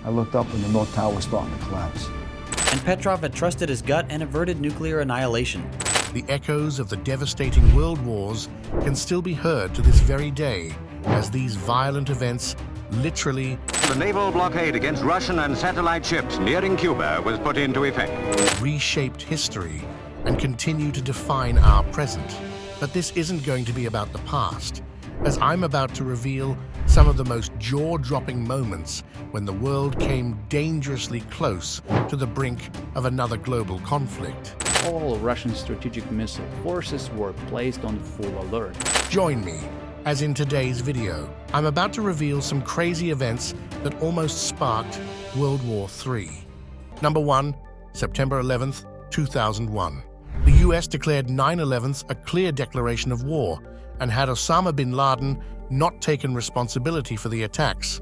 I looked up and the North Tower was starting to collapse. And Petrov had trusted his gut and averted nuclear annihilation. The echoes of the devastating world wars can still be heard to this very day as these violent events literally... The naval blockade against Russian and satellite ships nearing Cuba was put into effect. ...reshaped history and continue to define our present. But this isn't going to be about the past, as I'm about to reveal some of the most jaw-dropping moments when the world came dangerously close to the brink of another global conflict. All Russian strategic missile forces were placed on full alert. Join me, as in today's video, I'm about to reveal some crazy events that almost sparked World War III. Number 1, September 11th, 2001. The US declared 9/11 a clear declaration of war, and had Osama bin Laden not taken responsibility for the attacks.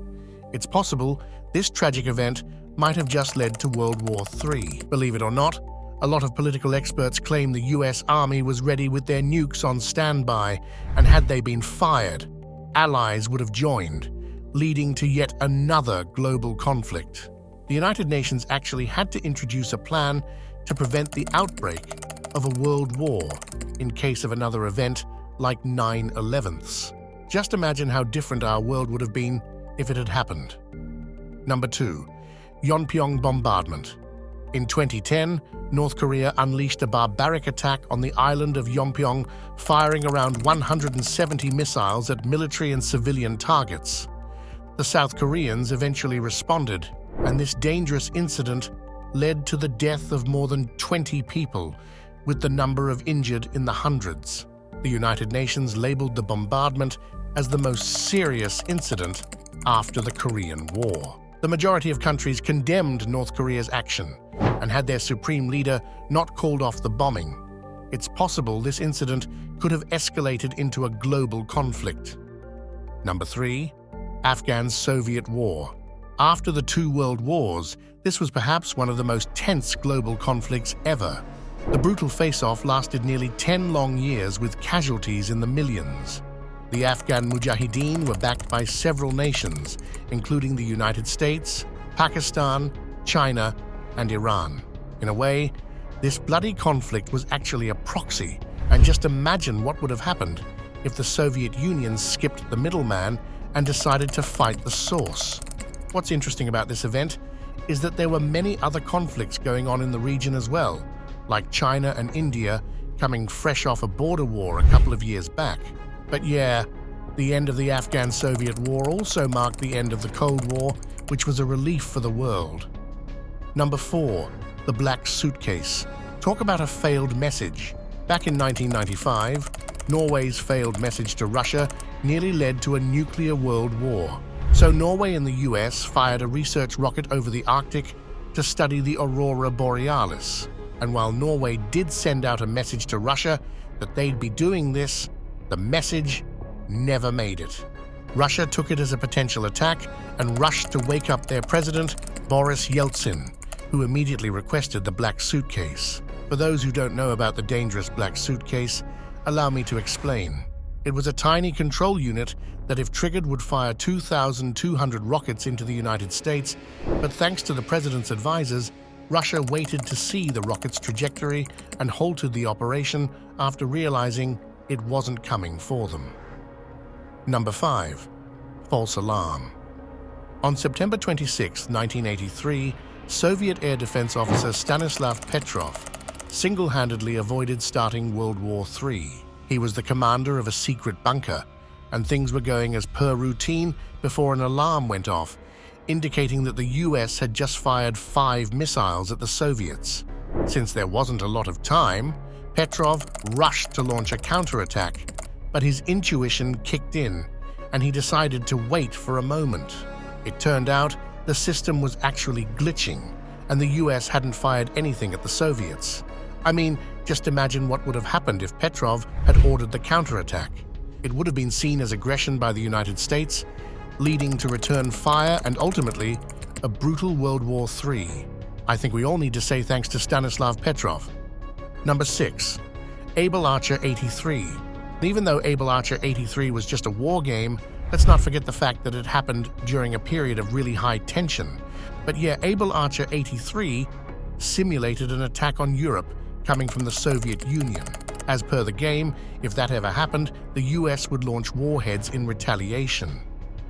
It's possible this tragic event might have just led to World War III. Believe it or not, a lot of political experts claim the US Army was ready with their nukes on standby, and had they been fired, allies would have joined, leading to yet another global conflict. The United Nations actually had to introduce a plan to prevent the outbreak of a world war in case of another event like 9/11. Just imagine how different our world would have been if it had happened. Number 2, Yonpyong bombardment. In 2010, North Korea unleashed a barbaric attack on the island of Yonpyong, firing around 170 missiles at military and civilian targets. The South Koreans eventually responded, and this dangerous incident led to the death of more than 20 people, with the number of injured in the hundreds. The United Nations labeled the bombardment as the most serious incident after the Korean War. The majority of countries condemned North Korea's action and had their supreme leader not called off the bombing. It's possible this incident could have escalated into a global conflict. Number 3, Afghan Soviet War. After the two world wars, this was perhaps one of the most tense global conflicts ever. The brutal face-off lasted nearly 10 long years with casualties in the millions. The Afghan Mujahideen were backed by several nations, including the United States, Pakistan, China, and Iran. In a way, this bloody conflict was actually a proxy, and just imagine what would have happened if the Soviet Union skipped the middleman and decided to fight the source. What's interesting about this event is that there were many other conflicts going on in the region as well, like China and India coming fresh off a border war a couple of years back. But yeah, the end of the Afghan Soviet War also marked the end of the Cold War, which was a relief for the world. Number 4, the Black Suitcase. Talk about a failed message. Back in 1995, Norway's failed message to Russia nearly led to a nuclear world war. So Norway and the US fired a research rocket over the Arctic to study the aurora borealis. And while Norway did send out a message to Russia that they'd be doing this, the message never made it. Russia took it as a potential attack and rushed to wake up their president, Boris Yeltsin, who immediately requested the Black Suitcase. For those who don't know about the dangerous Black Suitcase, allow me to explain. It was a tiny control unit that, if triggered, would fire 2,200 rockets into the United States, but thanks to the president's advisors, Russia waited to see the rocket's trajectory and halted the operation after realizing it wasn't coming for them. Number 5, false alarm. On September 26, 1983, Soviet air defense officer Stanislav Petrov single-handedly avoided starting World War III. He was the commander of a secret bunker, and things were going as per routine before an alarm went off, indicating that the US had just fired 5 missiles at the Soviets. Since there wasn't a lot of time, Petrov rushed to launch a counterattack, but his intuition kicked in, and he decided to wait for a moment. It turned out the system was actually glitching, and the US hadn't fired anything at the Soviets. I mean, just imagine what would have happened if Petrov had ordered the counterattack. It would have been seen as aggression by the United States, leading to return fire and ultimately a brutal World War III. I think we all need to say thanks to Stanislav Petrov. Number 6, Abel Archer 83. Even though Abel Archer 83 was just a war game, let's not forget the fact that it happened during a period of really high tension, But yeah, Abel Archer 83 simulated an attack on Europe coming from the Soviet Union. As per the game, if that ever happened, the US would launch warheads in retaliation.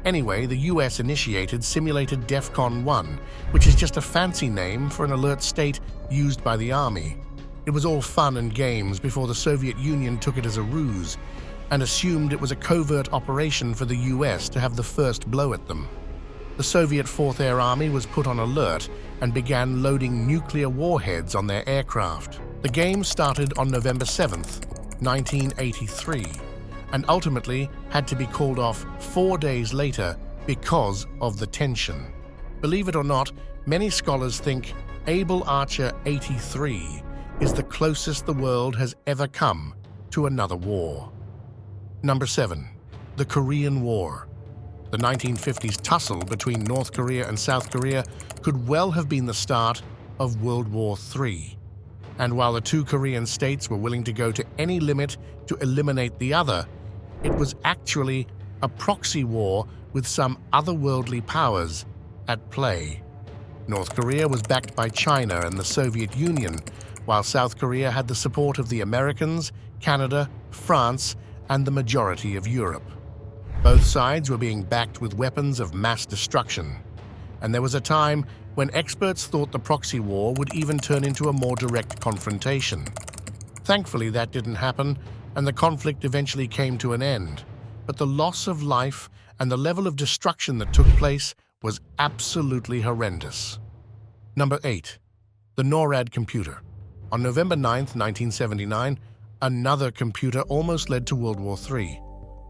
Anyway, the US initiated simulated DEFCON 1, which is just a fancy name for an alert state used by the army. It was all fun and games before the Soviet Union took it as a ruse and assumed it was a covert operation for the US to have the first blow at them. The Soviet Fourth Air Army was put on alert and began loading nuclear warheads on their aircraft. The game started on November 7th, 1983, and ultimately had to be called off 4 days later because of the tension. Believe it or not, many scholars think Abel Archer 83 is the closest the world has ever come to another war. Number 7. The Korean War. The 1950s tussle between North Korea and South Korea could well have been the start of World War III. And while the two Korean states were willing to go to any limit to eliminate the other, it was actually a proxy war with some otherworldly powers at play. North Korea was backed by China and the Soviet Union, while South Korea had the support of the Americans, Canada, France, and the majority of Europe. Both sides were being backed with weapons of mass destruction, and there was a time when experts thought the proxy war would even turn into a more direct confrontation. Thankfully, that didn't happen, and the conflict eventually came to an end. But the loss of life and the level of destruction that took place was absolutely horrendous. Number 8. The NORAD Computer. On November 9th, 1979, another computer almost led to World War III.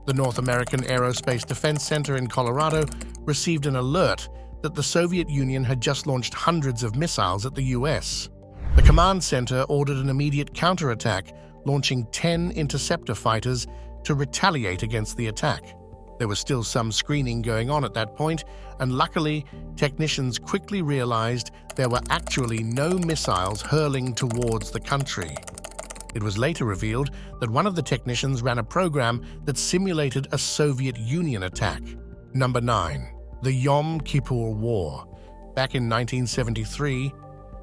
The North American Aerospace Defense Center in Colorado received an alert that the Soviet Union had just launched hundreds of missiles at the US. The command center ordered an immediate counterattack, launching 10 interceptor fighters to retaliate against the attack. There was still some screening going on at that point, and luckily, technicians quickly realized there were actually no missiles hurling towards the country. It was later revealed that one of the technicians ran a program that simulated a Soviet Union attack. Number 9. The Yom Kippur War. Back in 1973,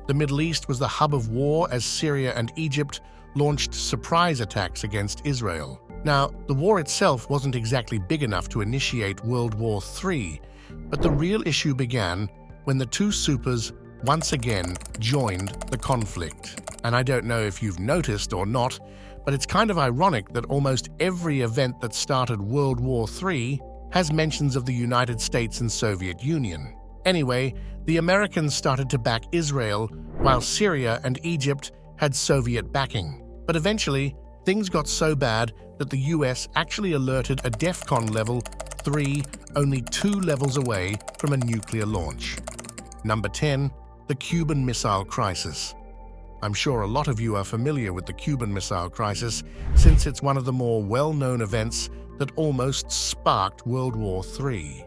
the Middle East was the hub of war as Syria and Egypt launched surprise attacks against Israel. Now, the war itself wasn't exactly big enough to initiate World War III, but the real issue began when the two supers once again joined the conflict. And I don't know if you've noticed or not, but it's kind of ironic that almost every event that started World War III has mentions of the United States and Soviet Union. Anyway, the Americans started to back Israel, while Syria and Egypt had Soviet backing. But eventually, things got so bad that the US actually alerted a DEFCON level 3 only 2 levels away from a nuclear launch. Number 10. The Cuban Missile Crisis. I'm sure a lot of you are familiar with the Cuban Missile Crisis, since it's one of the more well-known events that almost sparked World War III.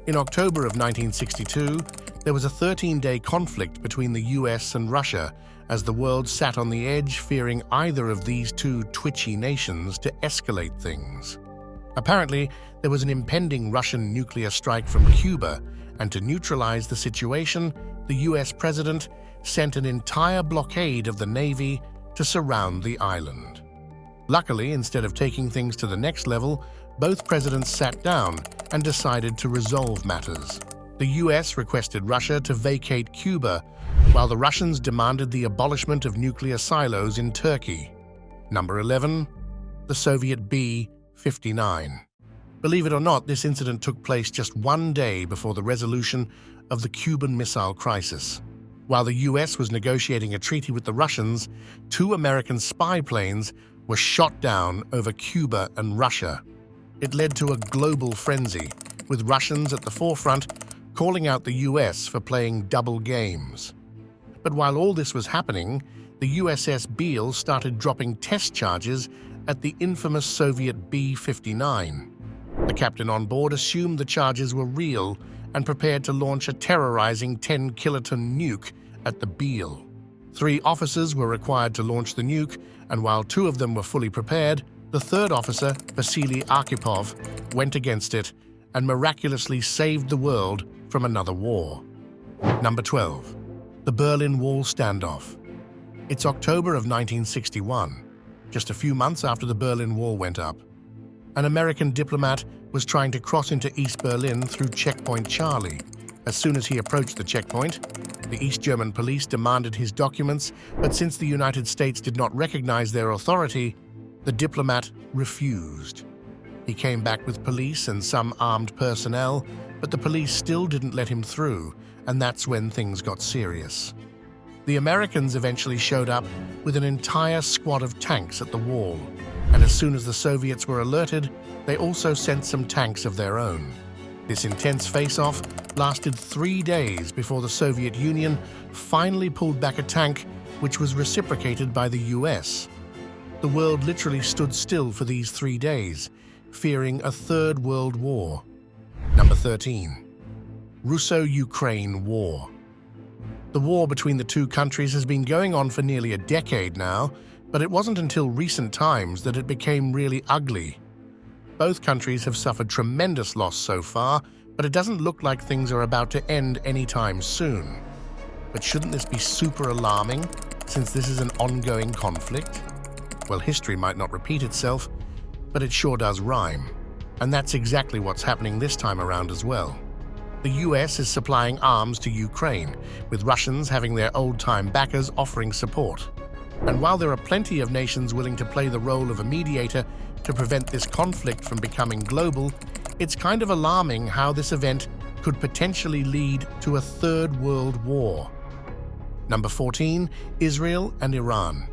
In October of 1962, there was a 13-day conflict between the US and Russia as the world sat on the edge, fearing either of these two twitchy nations to escalate things. Apparently, there was an impending Russian nuclear strike from Cuba, and to neutralize the situation, the US president sent an entire blockade of the Navy to surround the island. Luckily, instead of taking things to the next level, both presidents sat down and decided to resolve matters. The US requested Russia to vacate Cuba, while the Russians demanded the abolishment of nuclear silos in Turkey. Number 11. The Soviet B59. Believe it or not, this incident took place just 1 day before the resolution of the Cuban Missile Crisis. While the US was negotiating a treaty with the Russians, 2 American spy planes were shot down over Cuba and Russia. It led to a global frenzy, with Russians at the forefront calling out the US for playing double games. But while all this was happening, the USS Beale started dropping test charges at the infamous Soviet B59. The captain on board assumed the charges were real and prepared to launch a terrorizing 10-kiloton nuke at the Beale. 3 officers were required to launch the nuke, and while 2 of them were fully prepared, the 3rd officer, Vasily Arkhipov, went against it and miraculously saved the world from another war. Number 12. The Berlin Wall Standoff. It's October of 1961, just a few months after the Berlin Wall went up. An American diplomat was trying to cross into East Berlin through Checkpoint Charlie. As soon as he approached the checkpoint, the East German police demanded his documents, but since the United States did not recognize their authority, the diplomat refused. He came back with police and some armed personnel, but the police still didn't let him through, and that's when things got serious. The Americans eventually showed up with an entire squad of tanks at the wall, and as soon as the Soviets were alerted, they also sent some tanks of their own. This intense face-off lasted 3 days before the Soviet Union finally pulled back a tank, which was reciprocated by the US. The world literally stood still for these 3 days, fearing a third world war. Number 13. Russo-Ukraine War. The war between the two countries has been going on for nearly a decade now, but it wasn't until recent times that it became really ugly. Both countries have suffered tremendous loss so far, but it doesn't look like things are about to end anytime soon. But shouldn't this be super alarming, since this is an ongoing conflict? Well, history might not repeat itself, but it sure does rhyme. And that's exactly what's happening this time around as well. The US is supplying arms to Ukraine, with Russians having their old-time backers offering support. And while there are plenty of nations willing to play the role of a mediator to prevent this conflict from becoming global, it's kind of alarming how this event could potentially lead to a third world war. Number 14. Israel and Iran.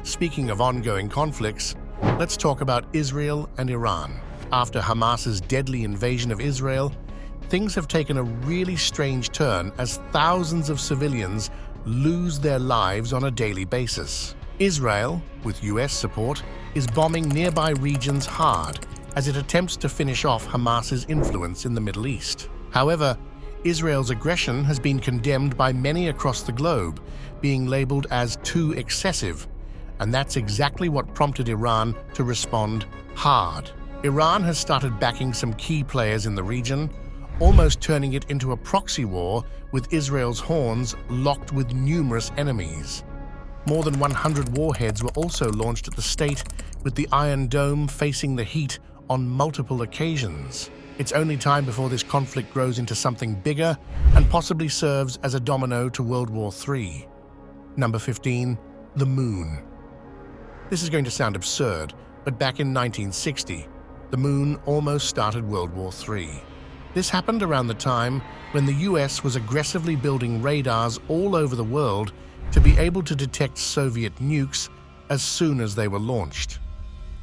Speaking of ongoing conflicts, let's talk about Israel and Iran. After Hamas's deadly invasion of Israel, things have taken a really strange turn as thousands of civilians lose their lives on a daily basis. Israel, with US support, is bombing nearby regions hard as it attempts to finish off Hamas's influence in the Middle East. However, Israel's aggression has been condemned by many across the globe, being labeled as too excessive, and that's exactly what prompted Iran to respond hard. Iran has started backing some key players in the region, almost turning it into a proxy war with Israel's horns locked with numerous enemies. More than 100 warheads were also launched at the state, with the Iron Dome facing the heat on multiple occasions. It's only time before this conflict grows into something bigger and possibly serves as a domino to World War III. Number 15. The Moon. This is going to sound absurd, but back in 1960, the Moon almost started World War III. This happened around the time when the US was aggressively building radars all over the world to be able to detect Soviet nukes as soon as they were launched.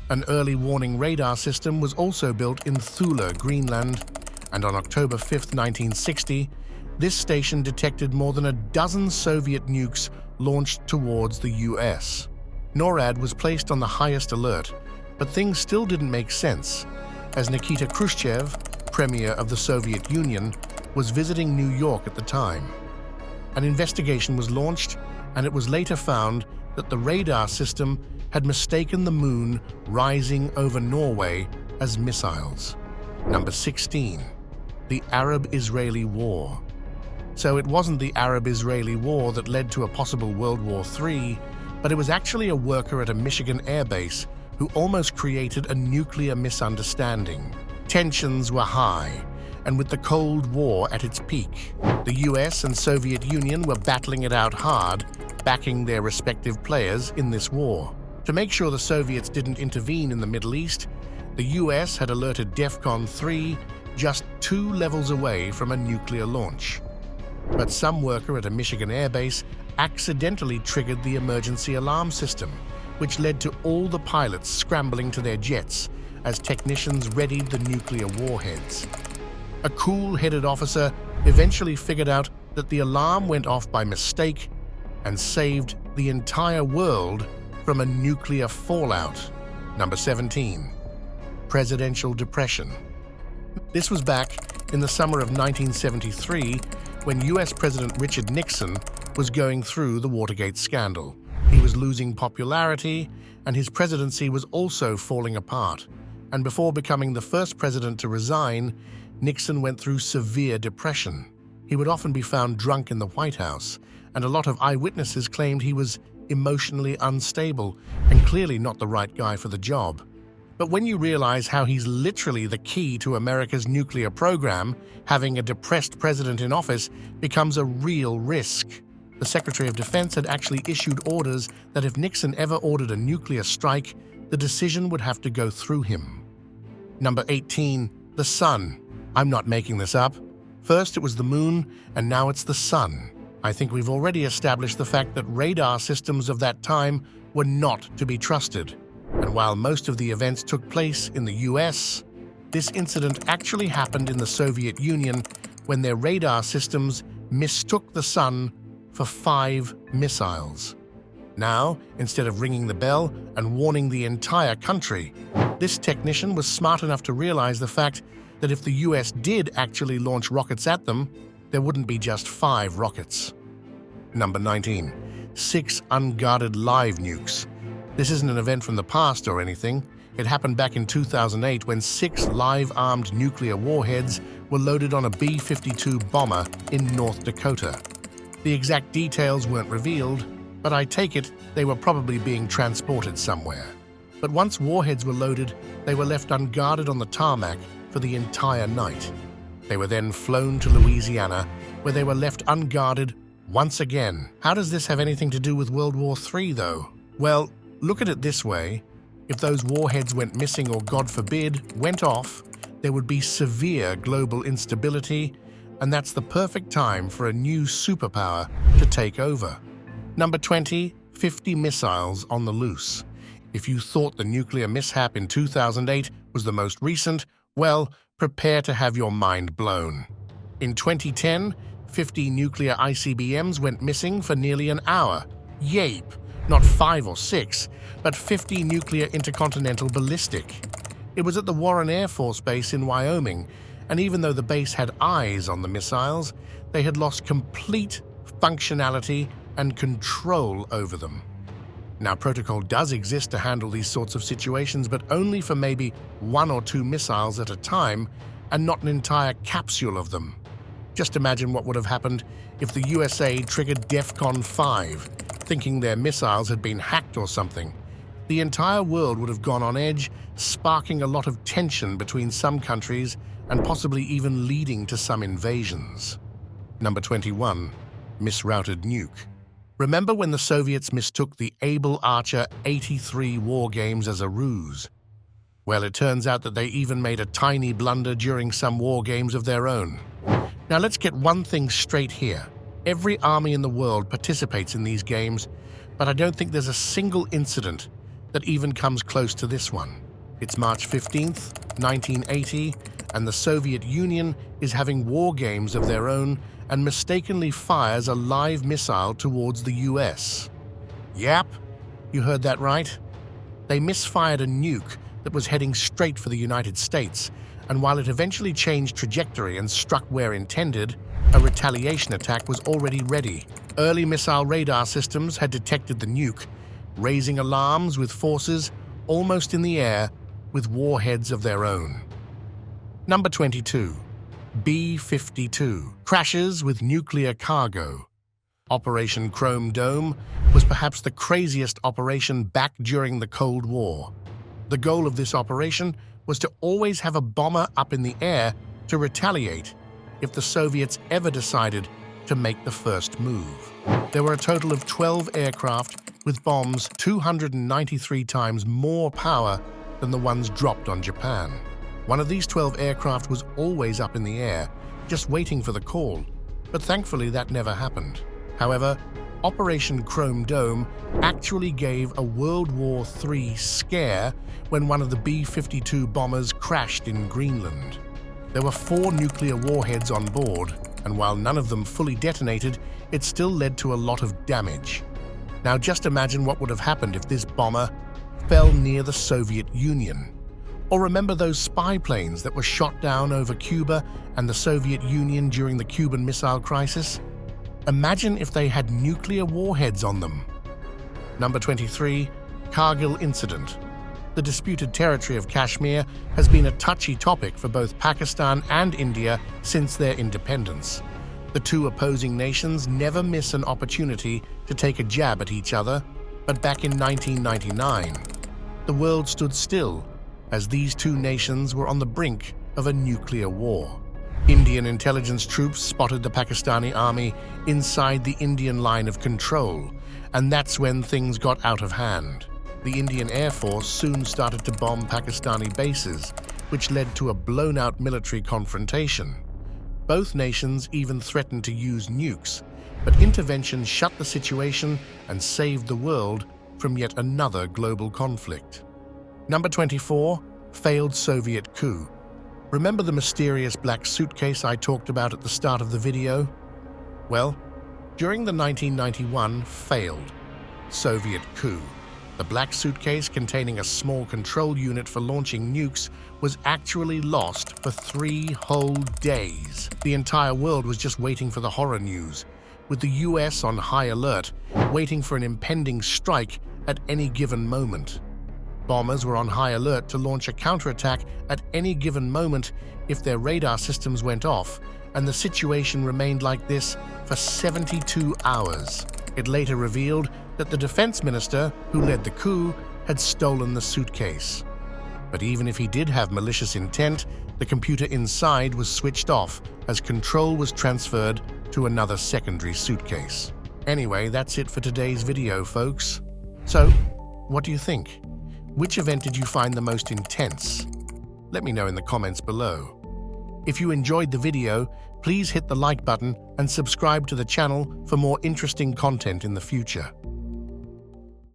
An early warning radar system was also built in Thule, Greenland, and on October 5, 1960, this station detected more than a dozen Soviet nukes launched towards the US. NORAD was placed on the highest alert, but things still didn't make sense, as Nikita Khrushchev, premier of the Soviet Union, was visiting New York at the time. An investigation was launched, and it was later found that the radar system had mistaken the moon rising over Norway as missiles. Number 16. The Arab-Israeli War. So it wasn't the Arab-Israeli War that led to a possible World War III, but it was actually a worker at a Michigan air base who almost created a nuclear misunderstanding. Tensions were high, and with the Cold War at its peak, the US and Soviet Union were battling it out hard, backing their respective players in this war. To make sure the Soviets didn't intervene in the Middle East, the US had alerted DEFCON 3 just 2 levels away from a nuclear launch. But some worker at a Michigan airbase accidentally triggered the emergency alarm system, which led to all the pilots scrambling to their jets as technicians readied the nuclear warheads. A cool-headed officer eventually figured out that the alarm went off by mistake and saved the entire world from a nuclear fallout. Number 17. Presidential Depression. This was back in the summer of 1973 when US President Richard Nixon was going through the Watergate scandal. He was losing popularity, and his presidency was also falling apart. And before becoming the first president to resign, Nixon went through severe depression. He would often be found drunk in the White House, and a lot of eyewitnesses claimed he was emotionally unstable and clearly not the right guy for the job. But when you realize how he's literally the key to America's nuclear program, having a depressed president in office becomes a real risk. The Secretary of Defense had actually issued orders that if Nixon ever ordered a nuclear strike, the decision would have to go through him. Number 18, the sun. I'm not making this up. First it was the moon, and now it's the sun. I think we've already established the fact that radar systems of that time were not to be trusted. And while most of the events took place in the US, this incident actually happened in the Soviet Union when their radar systems mistook the sun for 5 missiles. Now, instead of ringing the bell and warning the entire country, this technician was smart enough to realize the fact that if the US did actually launch rockets at them, there wouldn't be just 5 rockets. Number 19. 6 unguarded live nukes. This isn't an event from the past or anything. It happened back in 2008 when 6 live-armed nuclear warheads were loaded on a B52 bomber in North Dakota. The exact details weren't revealed, but I take it they were probably being transported somewhere. But once warheads were loaded, they were left unguarded on the tarmac for the entire night. They were then flown to Louisiana, where they were left unguarded once again. How does this have anything to do with World War III, though? Well, look at it this way. If those warheads went missing or, God forbid, went off, there would be severe global instability, and that's the perfect time for a new superpower to take over. Number 20, 50 missiles on the loose. If you thought the nuclear mishap in 2008 was the most recent, well, prepare to have your mind blown. In 2010, 50 nuclear ICBMs went missing for nearly an hour. Yape! Not 5 or 6, but 50 nuclear intercontinental ballistic. It was at the Warren Air Force Base in Wyoming, and even though the base had eyes on the missiles, they had lost complete functionality and control over them. Now, protocol does exist to handle these sorts of situations, but only for maybe 1 or 2 missiles at a time, and not an entire capsule of them. Just imagine what would have happened if the USA triggered DEFCON 5, thinking their missiles had been hacked or something. The entire world would have gone on edge, sparking a lot of tension between some countries and possibly even leading to some invasions. Number 21. Misrouted Nuke. Remember when the Soviets mistook the Abel Archer 83 war games as a ruse? Well, it turns out that they even made a tiny blunder during some war games of their own. Now let's get one thing straight here. Every army in the world participates in these games, but I don't think there's a single incident that even comes close to this one. It's March 15th, 1980, and the Soviet Union is having war games of their own and mistakenly fires a live missile towards the US. Yep, you heard that right. They misfired a nuke that was heading straight for the United States, and while it eventually changed trajectory and struck where intended, a retaliation attack was already ready. Early missile radar systems had detected the nuke, raising alarms with forces almost in the air with warheads of their own. Number 22. B52 crashes with nuclear cargo. Operation Chrome Dome was perhaps the craziest operation back during the Cold War. The goal of this operation was to always have a bomber up in the air to retaliate if the Soviets ever decided to make the first move. There were a total of 12 aircraft with bombs 293 times more power than the ones dropped on Japan. One of these 12 aircraft was always up in the air, just waiting for the call, but thankfully that never happened. However, Operation Chrome Dome actually gave a World War III scare when one of the B-52 bombers crashed in Greenland. There were 4 nuclear warheads on board, and while none of them fully detonated, it still led to a lot of damage. Now just imagine what would have happened if this bomber fell near the Soviet Union. Or remember those spy planes that were shot down over Cuba and the Soviet Union during the Cuban Missile Crisis? Imagine if they had nuclear warheads on them. Number 23. Kargil Incident. The disputed territory of Kashmir has been a touchy topic for both Pakistan and India since their independence. The two opposing nations never miss an opportunity to take a jab at each other, but back in 1999, the world stood still as these two nations were on the brink of a nuclear war. Indian intelligence troops spotted the Pakistani army inside the Indian line of control, and that's when things got out of hand. The Indian Air Force soon started to bomb Pakistani bases, which led to a blown-out military confrontation. Both nations even threatened to use nukes, but intervention shut the situation and saved the world from yet another global conflict. Number 24, failed Soviet coup. Remember the mysterious Black Suitcase I talked about at the start of the video? Well, during the 1991 failed Soviet coup, the Black Suitcase containing a small control unit for launching nukes was actually lost for 3 whole days. The entire world was just waiting for the horror news, with the US on high alert, waiting for an impending strike at any given moment. Bombers were on high alert to launch a counterattack at any given moment if their radar systems went off, and the situation remained like this for 72 hours. It later revealed that the defense minister who led the coup had stolen the suitcase. But even if he did have malicious intent, the computer inside was switched off as control was transferred to another secondary suitcase. Anyway, that's it for today's video, folks. So, what do you think? Which event did you find the most intense? Let me know in the comments below. If you enjoyed the video, please hit the like button and subscribe to the channel for more interesting content in the future.